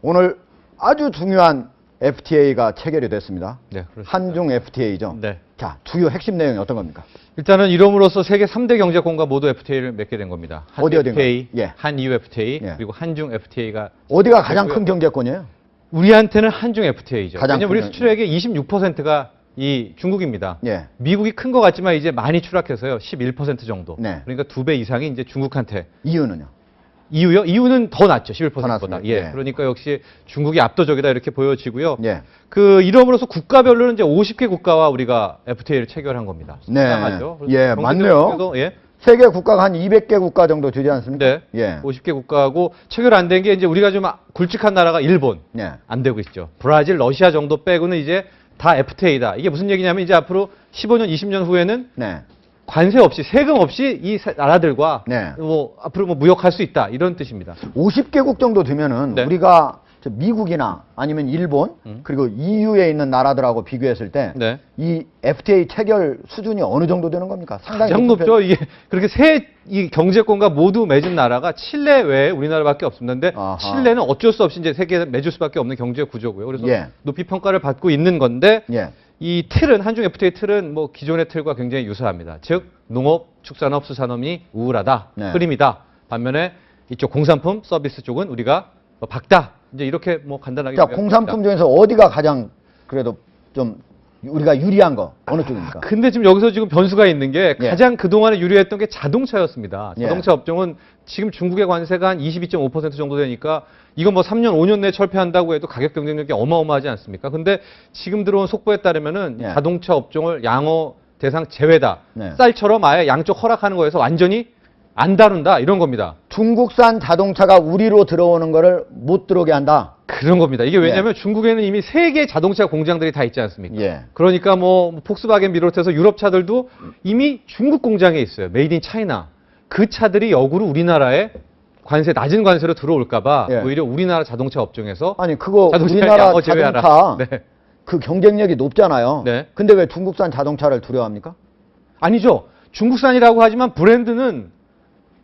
오늘 아주 중요한 FTA가 체결이 됐습니다. 네, 그렇습니다. 한중 FTA죠. 네. 자, 주요 핵심 내용이 어떤 겁니까? 일단은 이름으로써 세계 3대 경제권과 모두 FTA를 맺게 된 겁니다. 어디 어딘가? FTA, 예. 한EU FTA, 예. 그리고 한중 FTA가 어디가 가장 큰 경제권이에요? 우리한테는 한중 FTA죠. 가장 왜냐면 우리 큰 수출액의 26%가 이 중국입니다. 예. 미국이 큰 것 같지만 이제 많이 추락해서요. 11% 정도. 네. 그러니까 2배 이상이 이제 중국한테. 이유는요? 이유요? 이유는 더 낮죠. 더 11%보다. 낮습니다. 예. 예. 그러니까 역시 중국이 압도적이다 이렇게 보여지고요. 예. 그 이름으로써 국가별로는 이제 50개 국가와 우리가 FTA를 체결한 겁니다. 네. 상당하죠. 예, 맞네요. 예. 세계 국가가 한 200개 국가 정도 되지 않습니까? 네. 예. 50개 국가하고 체결 안 된 게 이제 우리가 좀 굵직한 나라가 일본. 예. 안 되고 있죠. 브라질, 러시아 정도 빼고는 이제 다 FTA다. 이게 무슨 얘기냐면 이제 앞으로 15년, 20년 후에는 네. 관세 없이 세금 없이 이 나라들과 네. 뭐 앞으로 뭐 무역할 수 있다 이런 뜻입니다. 50개국 정도 되면은 네. 우리가 미국이나 아니면 일본 그리고 EU에 있는 나라들하고 비교했을 때 네. 이 FTA 체결 수준이 어느 정도 되는 겁니까? 상당히 가장 높은 높죠. 이게 그렇게 이 경제권과 모두 맺은 나라가 칠레 외에 우리나라밖에 없습니다. 근데 아하. 칠레는 어쩔 수 없이 이제 세계에 맺을 수밖에 없는 경제 구조고요. 그래서 예. 높이 평가를 받고 있는 건데 예. 이 틀은 한중 FTA 틀은 뭐 기존의 틀과 굉장히 유사합니다. 즉 농업, 축산업, 수산업이 우울하다, 네. 흐림이다. 반면에 이쪽 공산품, 서비스 쪽은 우리가 뭐 밝다. 이제 이렇게 뭐 간단하게. 자, 얘기합니다. 공산품 중에서 어디가 가장 그래도 좀 우리가 유리한 거 어느 쪽입니까? 근데 지금 여기서 지금 변수가 있는 게 예. 가장 그동안에 유리했던 게 자동차였습니다. 예. 자동차 업종은 지금 중국의 관세가 한 22.5% 정도 되니까 이건 뭐 3년, 5년 내에 철폐한다고 해도 가격 경쟁력이 어마어마하지 않습니까? 근데 지금 들어온 속보에 따르면은 예. 자동차 업종을 양호 대상 제외다. 네. 쌀처럼 아예 양쪽 허락하는 거에서 완전히 안 다룬다 이런 겁니다. 중국산 자동차가 우리로 들어오는 거를 못 들어오게 한다. 그런 겁니다. 이게 왜냐하면 중국에는 이미 3개 자동차 공장들이 다 있지 않습니까? 예. 그러니까 뭐 폭스바겐 비롯해서 유럽 차들도 이미 중국 공장에 있어요. 메이드 인 차이나. 그 차들이 역으로 우리나라에 낮은 관세로 들어올까봐 예. 오히려 우리나라 자동차 업종에서 아니 그거 자동차 우리나라 양호 제외하라. 자동차 네. 그 경쟁력이 높잖아요. 네. 근데 왜 중국산 자동차를 두려워합니까? 아니죠. 중국산이라고 하지만 브랜드는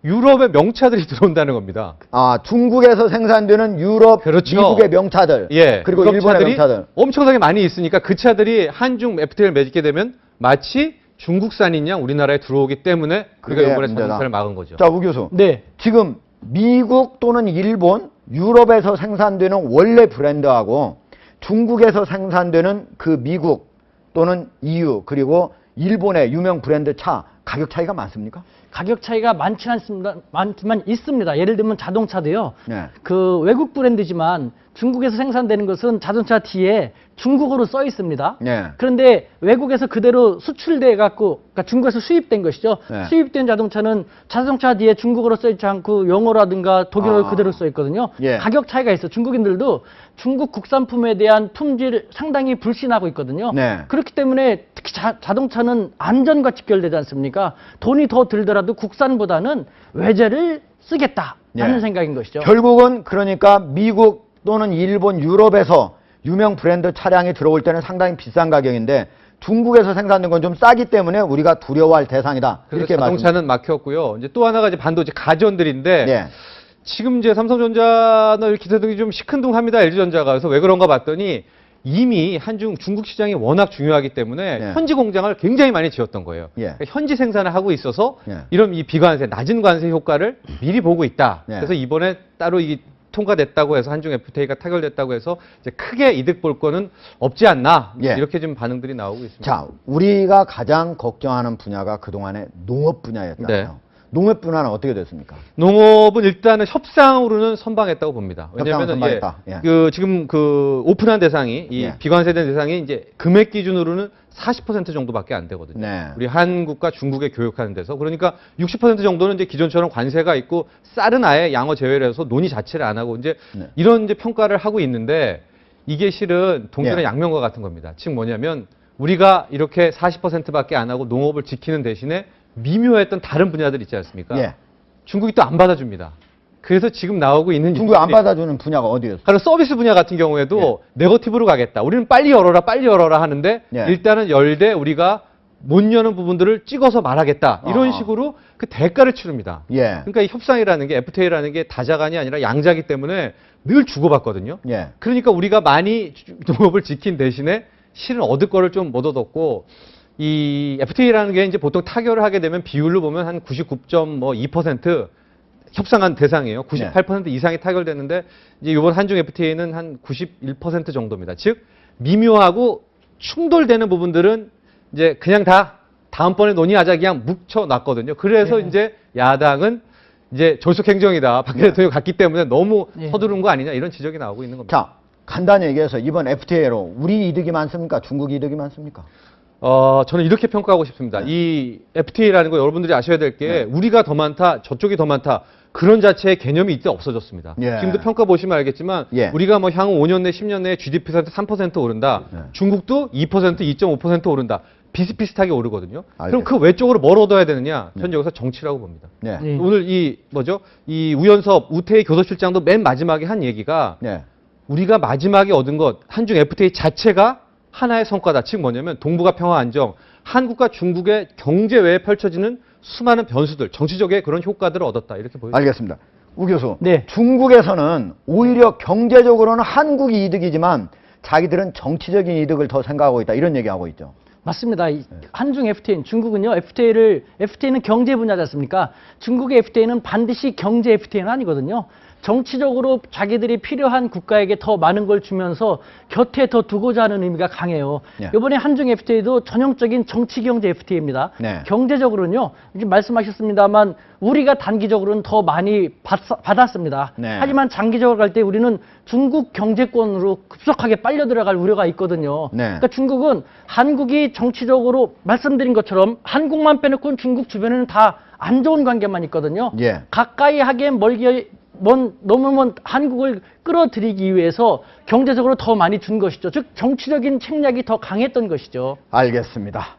유럽의 명차들이 들어온다는 겁니다. 아, 중국에서 생산되는 유럽, 그렇죠. 미국의 명차들, 예. 그리고 유럽 일본의 차들이 명차들. 엄청나게 많이 있으니까 그 차들이 한중 FTA를 맺게 되면 마치 중국산인 양 우리나라에 들어오기 때문에 그게 우리가 이번에 문제다. 자동차를 막은 거죠. 자, 우 교수. 네. 지금 미국 또는 일본, 유럽에서 생산되는 원래 브랜드하고 중국에서 생산되는 그 미국 또는 EU 그리고 일본의 유명 브랜드 차 가격 차이가 많습니까? 가격 차이가 많지 않습니다. 많지만 있습니다. 예를 들면 자동차도요. 네. 그 외국 브랜드지만 중국에서 생산되는 것은 자동차 뒤에 중국어로 써 있습니다. 네. 그런데 외국에서 그대로 수출돼 갖고 그러니까 중국에서 수입된 것이죠. 네. 수입된 자동차는 자동차 뒤에 중국어로 써 있지 않고 영어라든가 독일어로 아. 그대로 써 있거든요. 예. 가격 차이가 있어. 중국인들도 중국 국산품에 대한 품질 상당히 불신하고 있거든요. 네. 그렇기 때문에 특히 자동차는 안전과 직결되지 않습니까? 돈이 더 들더라도 국산보다는 외제를 쓰겠다라는 예. 생각인 것이죠. 결국은 그러니까 미국 또는 일본, 유럽에서 유명 브랜드 차량이 들어올 때는 상당히 비싼 가격인데 중국에서 생산된 건 좀 싸기 때문에 우리가 두려워할 대상이다. 그래서 이렇게 자동차는 막혔고요. 이제 또 하나가 이제 반도체 가전들인데 예. 지금 이제 삼성전자나 기사들이 좀 시큰둥합니다. LG전자가. 그래서 왜 그런가 봤더니 이미 중국 시장이 워낙 중요하기 때문에 예. 현지 공장을 굉장히 많이 지었던 거예요. 예. 그러니까 현지 생산을 하고 있어서 예. 이런 이 비관세, 낮은 관세 효과를 미리 보고 있다. 예. 그래서 이번에 따로 이 통과됐다고 해서 한중 FTA가 타결됐다고 해서 이제 크게 이득 볼 거는 없지 않나. 예. 이렇게 좀 반응들이 나오고 있습니다. 자, 우리가 가장 걱정하는 분야가 그동안에 농업 분야였잖아요. 네. 농업 분야는 어떻게 됐습니까? 농업은 일단은 협상으로는 선방했다고 봅니다. 협상은 왜냐하면 선방했다. 예. 지금 그 오픈한 대상이 이 예. 비관세된 대상이 이제 금액 기준으로는 40% 정도밖에 안 되거든요. 네. 우리 한국과 중국에 교역하는 데서 그러니까 60% 정도는 이제 기존처럼 관세가 있고 쌀은 아예 양어 제외를 해서 논의 자체를 안 하고 이제 네. 이런 이제 평가를 하고 있는데 이게 실은 동전의 예. 양면과 같은 겁니다. 즉 뭐냐면 우리가 이렇게 40%밖에 안 하고 농업을 지키는 대신에 미묘했던 다른 분야들 있지 않습니까? 예. 중국이 또 안 받아줍니다. 그래서 지금 나오고 있는 중국이 안 일들이 받아주는 분야가 어디였어요? 바로 서비스 분야 같은 경우에도 네거티브로 가겠다. 우리는 빨리 열어라 하는데 예. 일단은 열되 우리가 못 여는 부분들을 찍어서 말하겠다. 이런 아하. 식으로 그 대가를 치릅니다. 예. 그러니까 이 협상이라는 게 FTA라는 게 다자간이 아니라 양자기 때문에 늘 주고받거든요. 예. 그러니까 우리가 많이 농업을 지킨 대신에 실은 얻을 거를 좀 못 얻었고, 이 FTA라는 게 이제 보통 타결을 하게 되면 비율로 보면 한 99.2% 협상한 대상이에요. 98% 이상이 타결됐는데 이제 이번 한중 FTA는 한 91% 정도입니다. 즉 미묘하고 충돌되는 부분들은 이제 그냥 다 다음번에 논의하자 그냥 묵혀놨거든요. 그래서 이제 야당은 이제 졸속행정이다. 박 대통령이 갔기 때문에 너무 서두른 거 아니냐 이런 지적이 나오고 있는 겁니다. 자, 간단히 얘기해서 이번 FTA로 우리 이득이 많습니까? 중국 이득이 많습니까? 저는 이렇게 평가하고 싶습니다. 이 FTA라는 거 여러분들이 아셔야 될 게 우리가 더 많다, 저쪽이 더 많다. 그런 자체의 개념이 이때 없어졌습니다. 예. 지금도 평가 보시면 알겠지만 예. 우리가 뭐 향후 5년 내 10년 내에 GDP 3% 오른다. 중국도 2%, 2.5% 오른다. 비슷비슷하게 오르거든요. 그럼 그 외쪽으로 뭘 얻어야 되느냐? 전 여기서 정치라고 봅니다. 네. 예. 오늘 이 우연섭 우태희 교섭실장도 맨 마지막에 한 얘기가 네. 우리가 마지막에 얻은 것 한중 FTA 자체가 하나의 성과다. 즉 뭐냐면 동북아 평화 안정, 한국과 중국의 경제 외에 펼쳐지는 수많은 변수들, 정치적인 그런 효과들을 얻었다. 이렇게 보여요. 알겠습니다. 우 교수. 네. 중국에서는 오히려 경제적으로는 한국이 이득이지만 자기들은 정치적인 이득을 더 생각하고 있다. 이런 얘기하고 있죠. 맞습니다. 한중 FTA는 중국은요, FTA는 경제 분야지 않습니까? 중국의 FTA는 반드시 경제 FTA는 아니거든요. 정치적으로 자기들이 필요한 국가에게 더 많은 걸 주면서 곁에 더 두고자 하는 의미가 강해요. 네. 이번에 한중 FTA도 전형적인 정치-경제 FTA입니다. 네. 경제적으로는요, 이제 말씀하셨습니다만 우리가 단기적으로는 더 많이 받았습니다. 네. 하지만 장기적으로 갈 때 우리는 중국 경제권으로 급속하게 빨려 들어갈 우려가 있거든요. 네. 그러니까 중국은 한국이 정치적으로 말씀드린 것처럼 한국만 빼놓고는 중국 주변에는 다 안 좋은 관계만 있거든요. 예. 가까이 하기엔 너무 먼 한국을 끌어들이기 위해서 경제적으로 더 많이 준 것이죠. 즉 정치적인 책략이 더 강했던 것이죠. 알겠습니다.